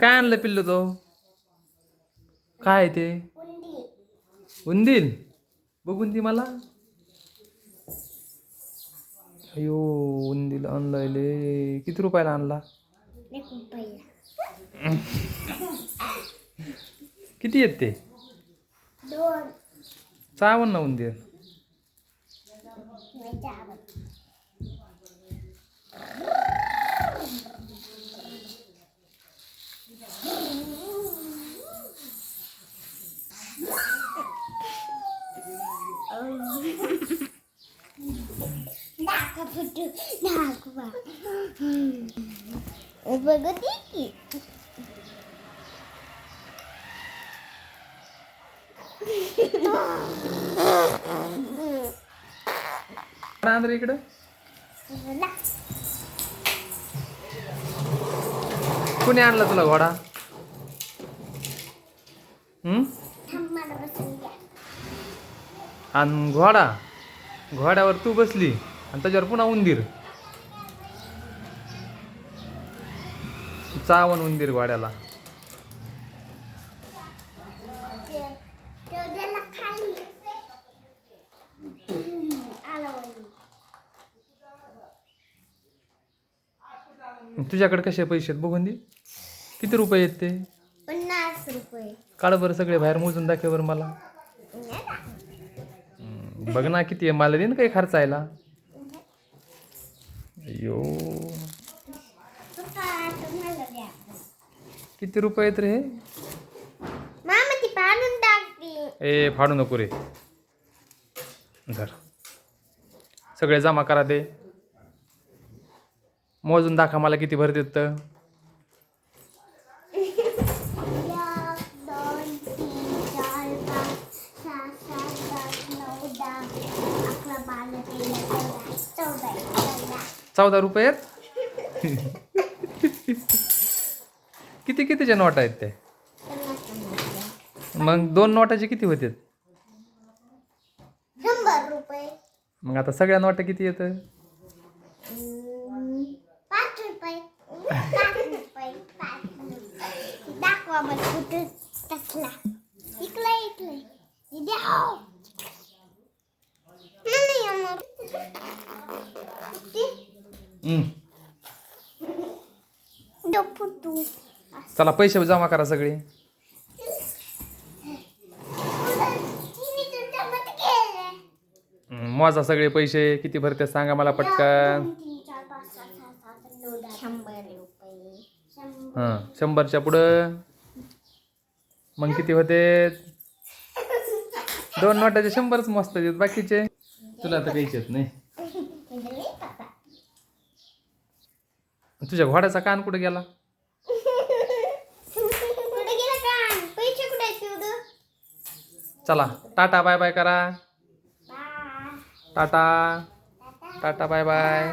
काय आणलं पिल्लू तो? काय ते? उंदीर बघून ती मला. अयो उंदीर आणलाय. किती रुपयाला आणला? किती येत ते? चावण ना उंदीर. आंध्र इकडं कुणी आणला तुला घोडा? आणि घोड्यावर तू बसली आणि त्याच्यावर पुन्हा उंदीर. चावण उंदीर घोड्याला. तुझ्याकडे कसे पैसे आहेत बघून दे. किती रुपये आहेत ते? 50 रुपये. काढ बरं सगळे बाहेर मोजून दाखव बरं मला. बघ ना किती आहे. मला दे ना काही खर्चायला. अयो किती रुपये आहेत रे हे? मामा ती फाडून टाकते. ए फाडू नको रे. धर सगळे जमा करा ते. मोजून दाखवा मला किती भरते तर. 1 2 3 4 5 6 7 8 9 10 11 12 13 14 रुपये आहेत. कितीच्या नोट आहेत ते? मग 2 नोटाचे किती होते? 100 रुपये. मग आता सगळ्या नोटा किती येत? 5 रुपये. 5 रुपये. दाखवा मला कुठे टाकला. इकडे द्या. चला पैसे जमा करा सगळे. मोजा सगळे पैसे किती भरते सांगा मला पटकन. 100च्या पुढं मग किती होते? 2 नोटाचे 100च मस्त आहेत. बाकीचे तुला तर काहीच येत नाही. तुझ्या घोड्याचा कान कुठे गेला? चला टाटा बाय बाय करा. Tata tata bye bye.